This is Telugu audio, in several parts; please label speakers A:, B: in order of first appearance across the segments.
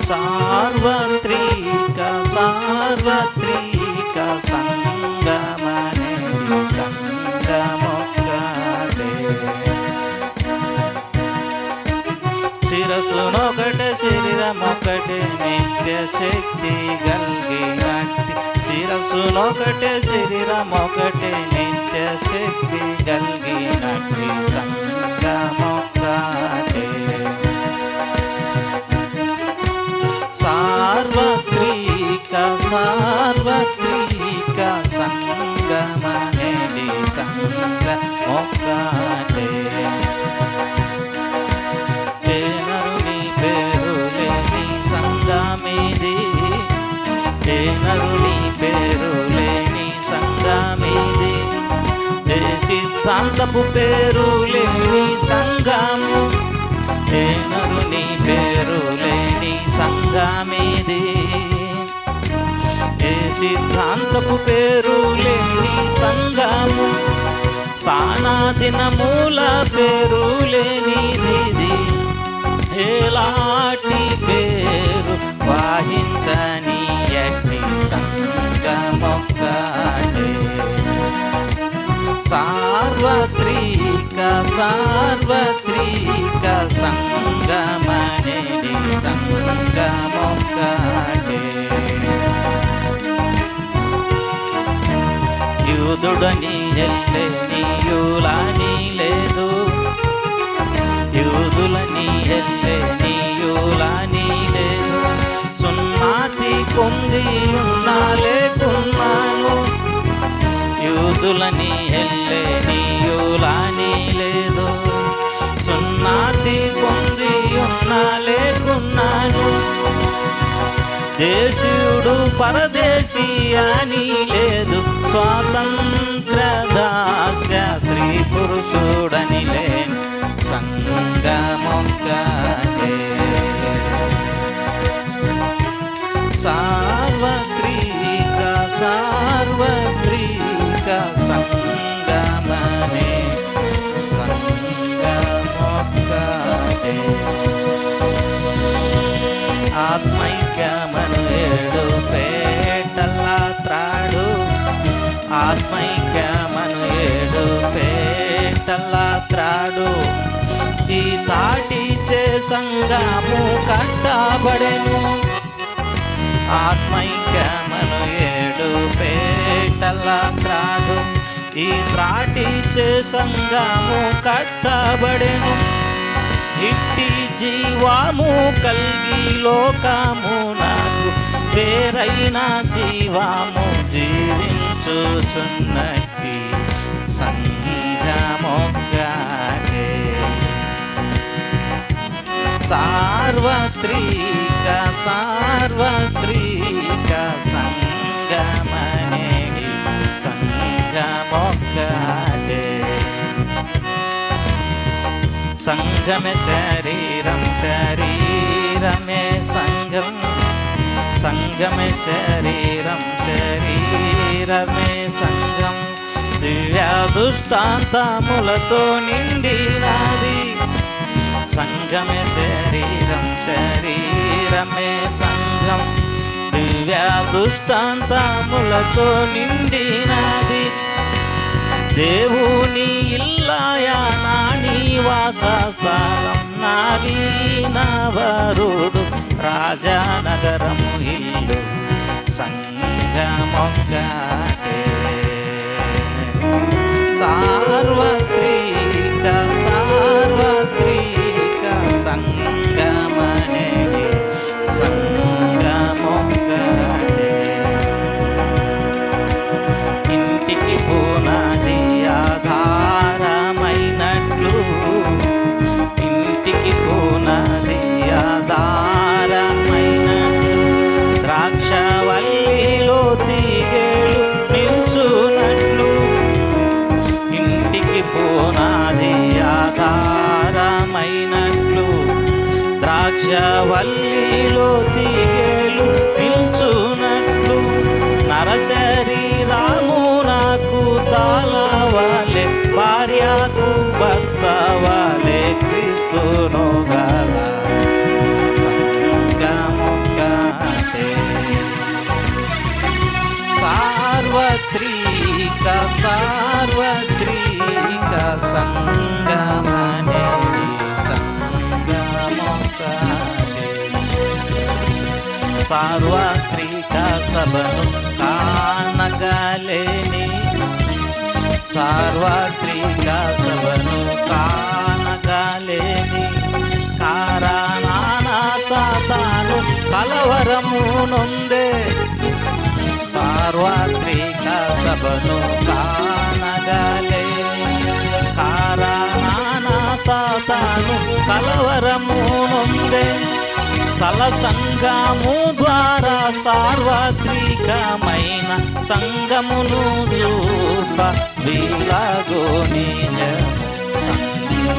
A: సార్వత్రిక సార్వత్రిక సంగమనేది సంగమొక్కటే. శిరస్సునొకటే శరీరమొకటే నిత్య శక్తి గల్గినట్టి. శిరస్సునొకటే శరీరమొకటే నిత్య శక్తి గల్గినట్టి సంగమొక్కటే. సార్వత్రిక సార్వత్రిక సంగమనేది సంగమొక్కటే. ఏనరుని పేరు లేని సంగమిది, ఏనరుని పేరు లేని సంగమిది. ఏ సిద్ధాంతపు పేరు లేని సంగము, ఏనరుని పేరు లేని సంగమిది. ఏ సిద్ధాంతపు పేరు లేని సంగము, స్థానాదినమూల పేరు లేనిది. ఏలాంటి పేరు వాహించని ఎట్టి సంగమొక్కటే. సార్వత్రిక సార్వత్రిక సంగమనేది సంగమొక్కటే. యూదుడని ఎల్లెని యూలాని లేదు, యూదులని ఎల్లెని యూలాని లేదు. సున్నాతి కొంది ఉన్నా లేకున్నాను, యూదులని ఎల్లెని యూలాని లేదు. సున్నాతి పొంది ఉన్నా లేకున్నాను. దేశీయుడు పరదేశీ అని లేదు, స్వాతంత్ర దాస్య స్త్రీ పురుషుడని లేని సంగమొక్కటే. సార్వత్రిక సార్వత్రిక సంగమనే సంగమొక్కటే. ఆత్మైక్యమను ఏడు పేటల త్రాడు, ఆత్మైక్యమను ఏడు పేటల త్రాడు. ఈ తాటి చే సంగము కట్టబడెను, ఆత్మైక్యమను ఏడు పేటల త్రాడు. ఈ త్రాటి చే సంగము కట్టబడెను. ఇట్టి జీవాము కల్గి లోకము నాకు వేరైన జీవాము జీవించుచున్నట్టి సంగమొక్కటే. సార్వత్రిక సార్వత్రిక సంగమనేది సంగమొక్కటే. సంగమే శరీరం శరీరమే సంగం, సంగమే శరీరం శరీరమే సంగం. దివ్య దృష్టాంతములతో నిండినది, సంగమే శరీరం శరీరమే సంగం. దివ్య దృష్టాంతములతో నిండినది. దేవుని ఇల్లాయా నా నివాస స్థలం, నావీనవరుడు రాజానగరము ఇల్లు సంగమొక్కటే. సార్వత్రిక సార్వత్రిక సంగమనేది సంగమొక్కటే. ఇంటికి పునాది ఆధారమైనట్లు, ఇంటికి పునాది ఆధారమైనట్లు. ద్రాక్షవల్లిలో తీగేలు నిల్చునట్లు, ఇంటికి పునాది ఆధారమైనట్లు. ద్రాక్షవల్లిలో తీగేలు నిల్చునట్లు. నరశరీరము నాకు తాళవాలే, భార్యకు భర్త వాలే క్రీస్తును గల సంగమొక్కటే. సార్వత్రిక సభను కానగలేని, సార్వత్రిక సభను కానగలేని కారణాన సాతాను కలవరము నొందే. సార్వత్రిక సభను కానగలేని కారణాన సాతాను కలవరము నొందే. స్థల సంఘము ద్వారా సార్వత్రికమైన సంఘమును చూప వీలాగో నిజము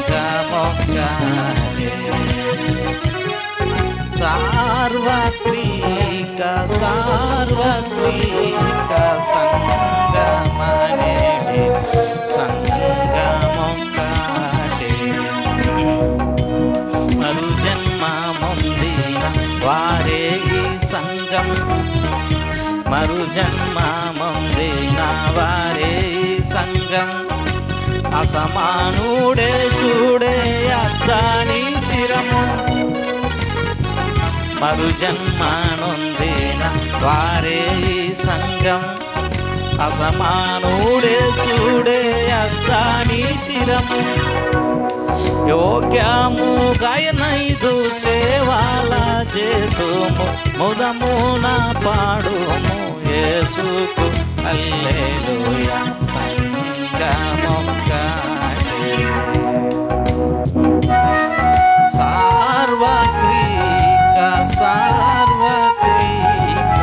A: సంఘమొక్కటే. సార్వత్రిక సార్వత్రిక సంఘమనేది సంఘమొక్కటే. మరు జన్మ పొందిన వారే ఈ సంఘం, మరు జన్మ పొందిన వారే ఈ సంఘం. అసమానుడే చూడే అద్దాని శిరము, మరు జన్మ నొందిన వారే ఈ సంఘం. అసమానుడే చూడే అద్దాని శిరము. యోగ్యము గాయనైదు సేవాల చేతుము, ముదమున పాడుము యేసుకు హల్లెలూయా సంఘమొక్కటే. సార్వత్రిక సార్వత్రిక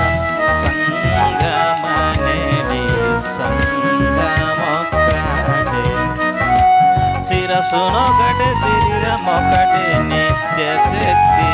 A: సంఘమనేది సంఘమొక్కటే. శిరస్సునొకటే శరీరమొకటే నిత్య శక్తి